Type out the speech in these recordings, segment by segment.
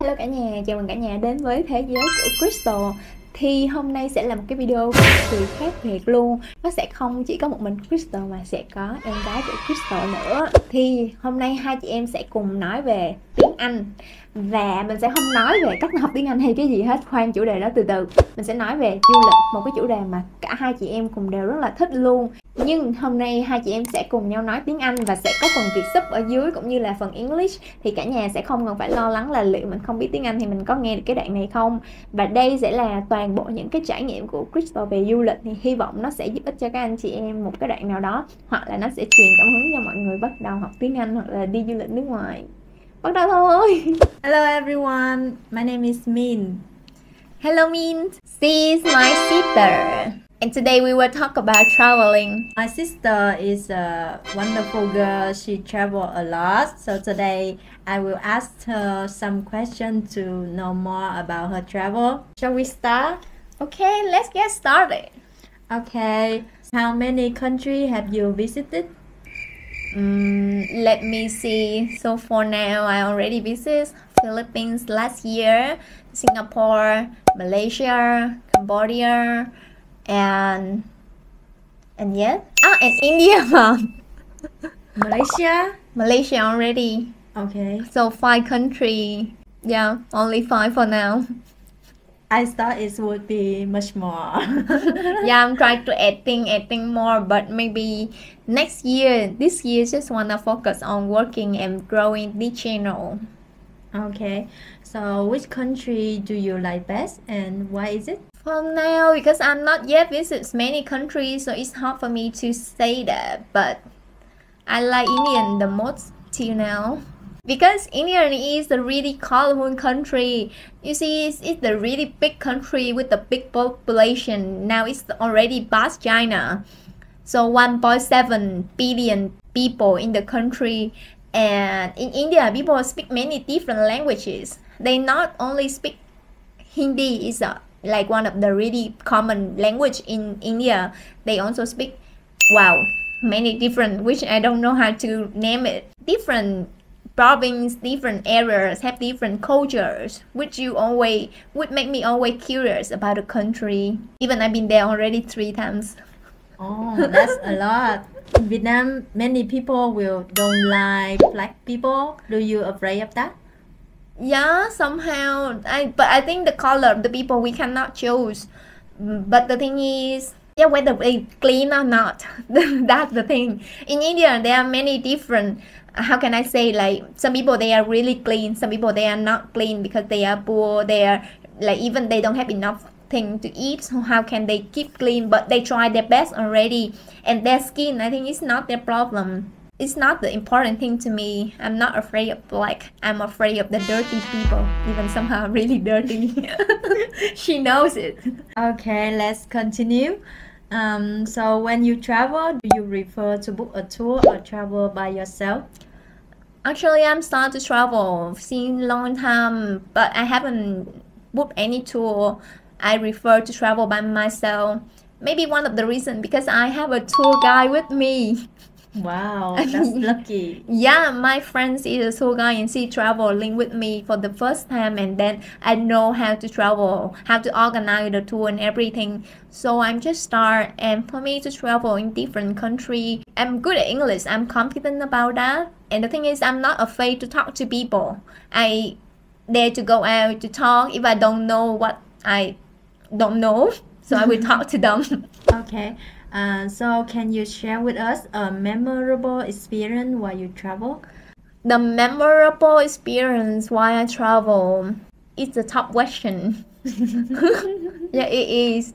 Hello cả nhà, chào mừng cả nhà đến với thế giới của Crystal. Thì hôm nay sẽ là một cái video cực kỳ khác biệt luôn. Nó sẽ không chỉ có một mình Crystal mà sẽ có em gái của Crystal nữa. Thì hôm nay hai chị em sẽ cùng nói về tiếng Anh. Và mình sẽ không nói về cách học tiếng Anh hay cái gì hết, khoan chủ đề đó từ từ. Mình sẽ nói về du lịch, một cái chủ đề mà cả hai chị em cùng đều rất là thích luôn. Nhưng hôm nay hai chị em sẽ cùng nhau nói tiếng Anh và sẽ có phần Việt sub ở dưới cũng như là phần English. Thì cả nhà sẽ không cần phải lo lắng là liệu mình không biết tiếng Anh thì mình có nghe được cái đoạn này không. Và đây sẽ là toàn bộ những cái trải nghiệm của Crystal về du lịch. Thì hy vọng nó sẽ giúp ích cho các anh chị em một cái đoạn nào đó, hoặc là nó sẽ truyền cảm hứng cho mọi người bắt đầu học tiếng Anh hoặc là đi du lịch nước ngoài. Bắt đầu thôi. Hello everyone, my name is Min. Hello Min. She is my sister. And today we will talk about traveling. My sister is a wonderful girl. She travels a lot. So today I will ask her some questions to know more about her travel. Shall we start? Okay, let's get started. Okay. How many countries have you visited? Let me see. So for now, I already visited Philippines last year, Singapore, Malaysia, Cambodia, and yet and India. Malaysia already. Okay. So 5 countries. Yeah, only 5 for now. I thought it would be much more. Yeah, I'm trying to adding more, but maybe next year. This year, just wanna focus on working and growing the channel. Okay. So which country do you like best and why is it? For now, because I'm not yet visited many countries, so it's hard for me to say that. But I like India the most till now. Because India is a really colorful country. You see, it's a really big country with a big population. Now it's already past China. So 1.7 billion people in the country. And in India, people speak many different languages. They not only speak Hindi, is like one of the really common language in India. They also speak, many different, which I don't know how to name it. Different province, different areas have different cultures, which make me always curious about the country. Even I've been there already 3 times. Oh, that's a lot. In Vietnam, many people don't like black people. Do you afraid of that? Yeah, somehow. But I think the color of the people we cannot choose. But the thing is, whether they clean or not, that's the thing. In India, there are many different. How can I say, like, some people they are really clean, some people they are not clean because they are poor, they are like, even they don't have enough thing to eat, so how can they keep clean? But they try their best already, and their skin, I think it's not their problem. It's not the important thing to me. I'm not afraid of black. I'm afraid of the dirty people, even somehow really dirty. She knows it. Okay, let's continue. So when you travel, do you prefer to book a tour or travel by yourself? Actually, I'm starting to travel since long time, but I haven't booked any tour. I prefer to travel by myself. Maybe one of the reasons because I have a tour guide with me. Wow, that's lucky. Yeah, my friend is a tour guide and she traveling with me for the first time, and then I know how to travel, how to organize the tour and everything. So I'm just start, and for me to travel in different country, I'm good at English. I'm confident about that. And the thing is, I'm not afraid to talk to people. I dare to go out to talk if I don't know what I don't know. So I will talk to them. Okay. So can you share with us a memorable experience while you travel? The memorable experience while I travel is a tough question. Yeah, it is.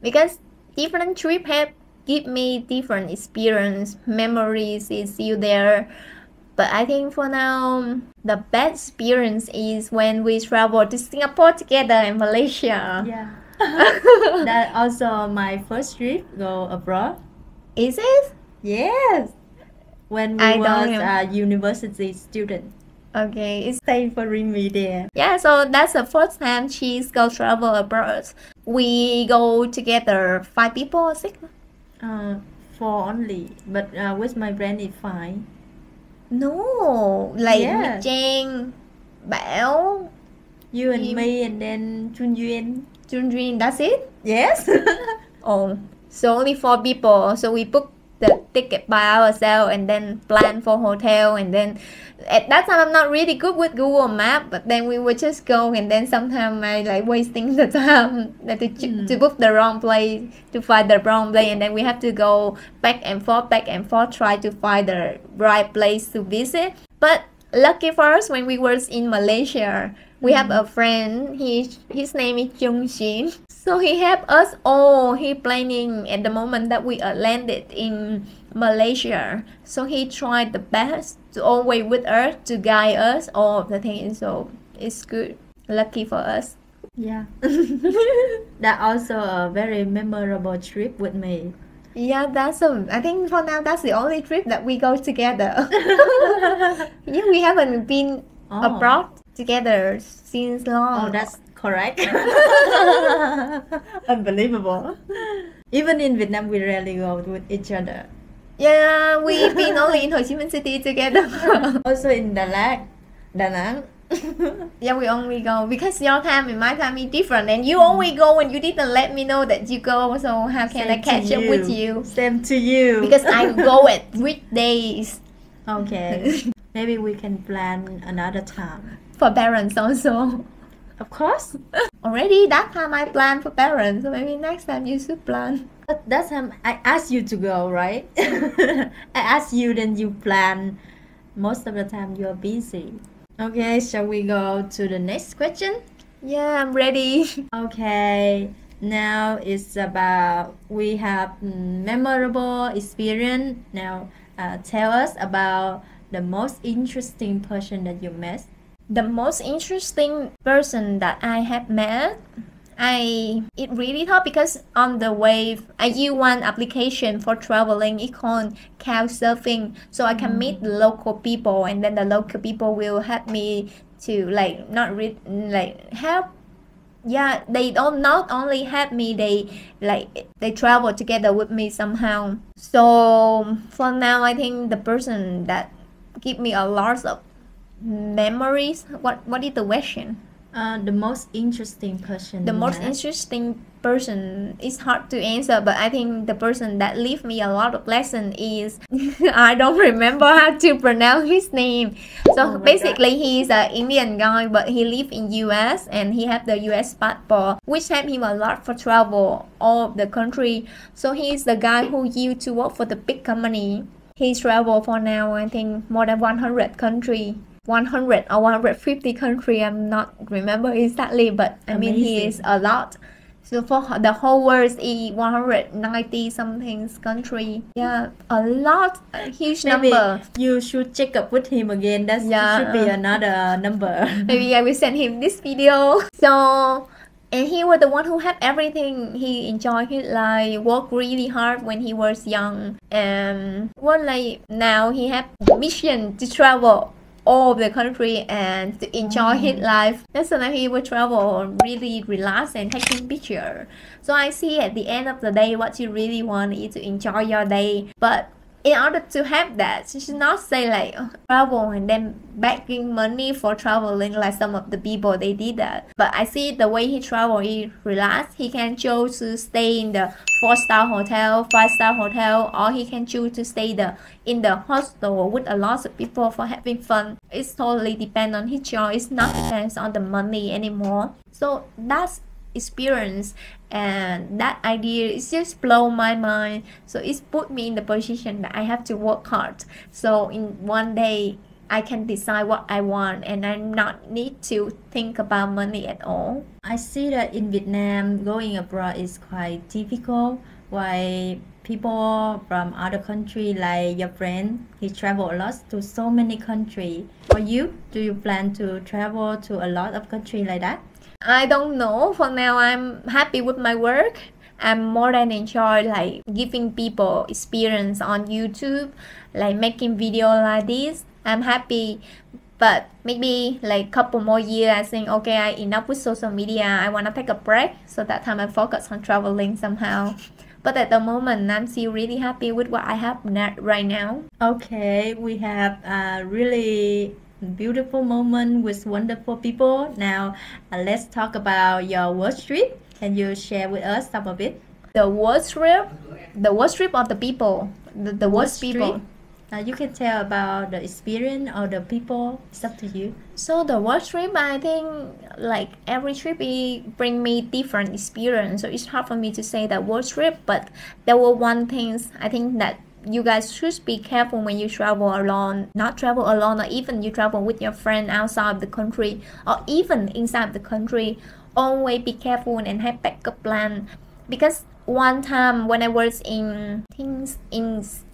Because different trips have give me different experience, memories is still there. But I think for now, the best experience is when we travel to Singapore together and Malaysia. Yeah. That also my first trip go abroad. Is it? Yes. When we was a university student. Okay, it's Stay for me there. yeah. So that's the first time she's go travel abroad. We go together 5 people or 6. 4 only, but with my friend is 5. No, like Yeah. Trang, Bảo, You and me, and then Junjun. Junjun, that's it? Yes. Oh, so only 4 people. So we book the ticket by ourselves and then plan for hotel. And then at that time, I'm not really good with Google Map, but then we would just go. And then sometimes I like wasting the time to book the wrong place, to find the wrong place. And then we have to go back and forth, try to find the right place to visit. But lucky for us, when we were in Malaysia, we have a friend. His name is Jung. So he helped us all. He planning at the moment that we landed in Malaysia. So he tried the best to always with us to guide us all of the things. So it's good. Lucky for us. Yeah. That also a very memorable trip with me. Yeah, I think for now that's the only trip that we go together. Yeah, we haven't been abroad together since long. Oh, that's correct. Unbelievable. Even in Vietnam, we rarely go with each other. Yeah, we've been only in Ho Chi Minh City together. Also in Da Nang. Yeah, we only go because your time and my time is different, and you only go when you didn't let me know that you go. So how can I catch up with you? Same to you. Because I go at weekdays. Okay. Maybe we can plan another time. For parents also. Of course. Already that time I planned for parents, so maybe next time you should plan. But that time I asked you to go, right? I asked you, then you plan. Most of the time you're busy. Okay, shall we go to the next question? Yeah, I'm ready. Okay, now it's about we have memorable experience. Now tell us about the most interesting person that you met. The most interesting person that I have met, it really tough because on the way I use one application for traveling. It's called Couchsurfing, so I can meet the local people, and then the local people will help me to help. Yeah, they don't not only help me, they travel together with me somehow. So for now, I think the person that give me a lot of memories. What is the question? The most interesting person. The most interesting person is hard to answer, but I think the person that left me a lot of lesson is I don't remember how to pronounce his name. So basically, he's an Indian guy, but he live in US and he have the US passport, which helped him a lot for travel all of the country. So he's the guy who used to work for the big company. He traveled for now, I think, more than 100 country. 100 or 150 country, I'm not remember exactly, but I mean he is a lot. So for the whole world is 190 something country. Yeah, a lot, a huge number. You should check up with him again. That should be another number. Maybe I will send him this video. So, and he was the one who had everything. He enjoyed his life, worked really hard when he was young, and now he have mission to travel all of the country and to enjoy his life. That's why he will travel, really relax and taking picture. So I see at the end of the day, what you really want is to enjoy your day. But in order to have that, you should not say travel and then begging money for traveling like some of the people they did that. But I see the way he travel, he relaxed. He can choose to stay in the 4-star hotel, 5-star hotel, or he can choose to stay in the hostel with a lot of people for having fun. It's totally depend on his choice. It's not depends on the money anymore. So that's experience, and that idea is just blow my mind. So it's put me in the position that I have to work hard, so in one day I can decide what I want and I not need to think about money at all. I see that in Vietnam going abroad is quite difficult. Why people from other country, like your friend, he travel a lot to so many countries. For you, do you plan to travel to a lot of countries like that? I don't know. For now, I'm happy with my work. I'm more than enjoy giving people experience on YouTube, making video like this. I'm happy, but maybe couple more years, I think okay, I enough with social media. I wanna take a break, so that time I focus on traveling somehow. But at the moment, I'm still really happy with what I have right now. Okay, we have really beautiful moment with wonderful people. Now, let's talk about your worst trip. Can you share with us some of it? The worst trip of the people, the worst people. Trip? You can tell about the experience or the people. It's up to you. So the worst trip, I think like every trip it bring me different experience. So it's hard for me to say that worst trip, but there were one things I think that you guys should be careful when you travel alone. Not travel alone, or even you travel with your friend outside of the country, or even inside the country. Always be careful and have backup plan. Because one time when I was in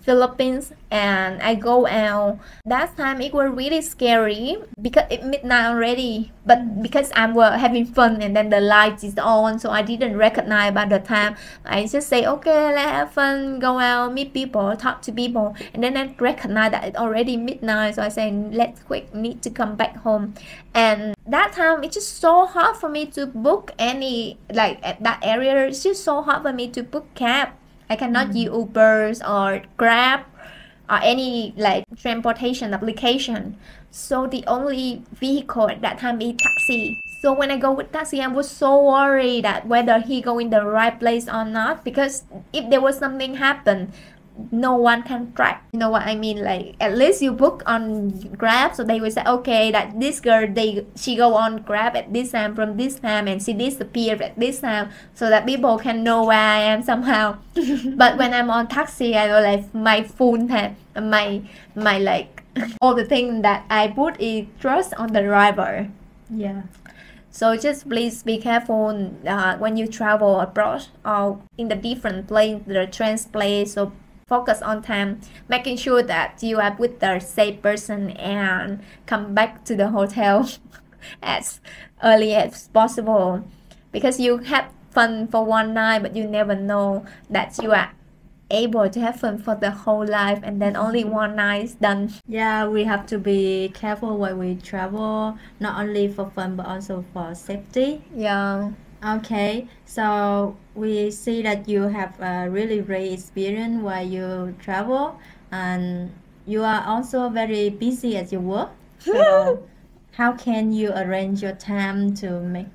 Philippines and I go out, that time it was really scary because it's midnight already, but because I'm having fun and then the lights is on, so I didn't recognize by the time. I just say okay, let's have fun, go out, meet people, talk to people, and then I recognize that it's already midnight, so I say let's quick, need to come back home. And that time it's just so hard for me to book any, like at that area it's just so hard for me to book cab. I cannot use Ubers or Grab or any like transportation application. So the only vehicle at that time is taxi. So when I go with taxi, I was so worried that whether he go in the right place or not, because if there was something happen, no one can track. You know what I mean? Like at least you book on Grab, so they will say okay that this girl she go on Grab at this time from this time and she disappeared at this time, so that people can know where I am somehow. But when I'm on taxi, I know like my phone have my like all the things that I put is trust on the driver. Yeah. So just please be careful when you travel abroad or in the different place, the train place. So focus on time, making sure that you are with the safe person and come back to the hotel as early as possible, because you have fun for one night but you never know that you are able to have fun for the whole life and then only one night is done. Yeah, we have to be careful when we travel, not only for fun but also for safety. Yeah. Okay, so we see that you have a really great experience while you travel, and you are also very busy at your work. So how can you arrange your time to make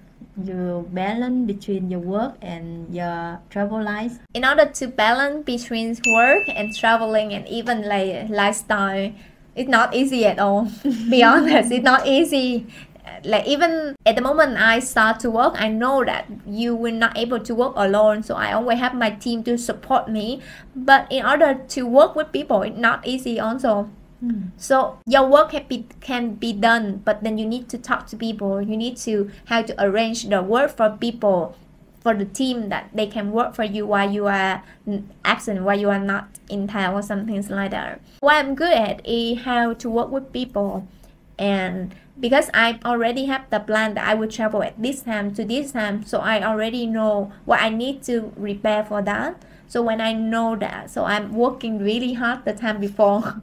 you balance between your work and your travel life? In order to balance between work and traveling and even like lifestyle, it's not easy at all. Be honest, it's not easy. Like even at the moment I start to work, I know that you will not able to work alone, so I always have my team to support me. But in order to work with people, it's not easy also. So your work can be done, but then you need to talk to people. You need to how to arrange the work for people, for the team, that they can work for you while you are absent, while you are not in town or something like that. What I'm good at is how to work with people. And because I already have the plan that I will travel at this time to this time, so I already know what I need to prepare for that. So when I know that, so I'm working really hard the time before.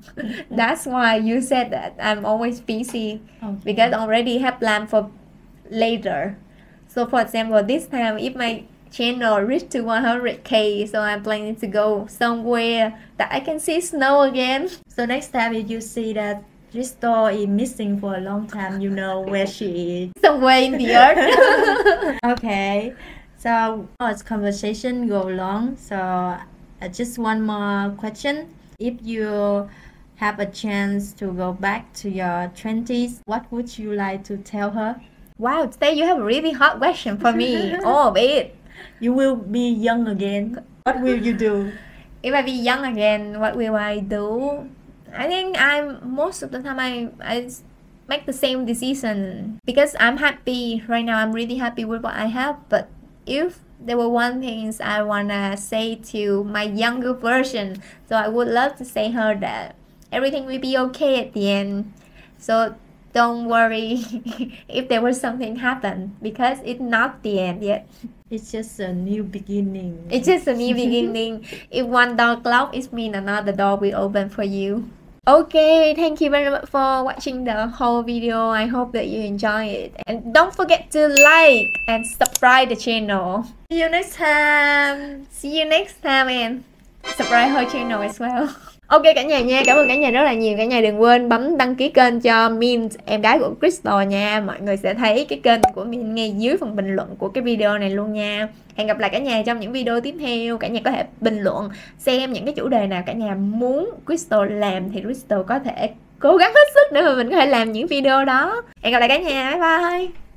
That's why you said that I'm always busy, because I already have plan for later. So for example, this time if my channel reach to 100k, so I'm planning to go somewhere that I can see snow again. So next time if you see that Crystal is missing for a long time, you know where she is. Somewhere in the earth. Okay, so as conversation go long, so just one more question. If you have a chance to go back to your 20s, what would you like to tell her? Wow, today you have a really hard question for me. Oh, wait. You will be young again. What will you do? If I be young again, what will I do? I think most of the time I make the same decision, because I'm happy right now. I'm really happy with what I have. But if there were one thing I wanna say to my younger version, so I would love to say her that everything will be okay at the end. So don't worry if there was something happen, because it's not the end yet. It's just a new beginning. It's just a new beginning. If one door closed, it means another door will open for you. Okay, thank you very much for watching the whole video. I hope that you enjoy it. And don't forget to like and subscribe the channel. See you next time. See you next time, and subscribe her channel as well. Ok cả nhà nha, cảm ơn cả nhà rất là nhiều. Cả nhà đừng quên bấm đăng ký kênh cho Min, em gái của Crystal nha. Mọi người sẽ thấy cái kênh của Min ngay dưới phần bình luận của cái video này luôn nha. Hẹn gặp lại cả nhà trong những video tiếp theo. Cả nhà có thể bình luận xem những cái chủ đề nào cả nhà muốn Crystal làm thì Crystal có thể cố gắng hết sức để mà mình có thể làm những video đó. Hẹn gặp lại cả nhà, bye bye.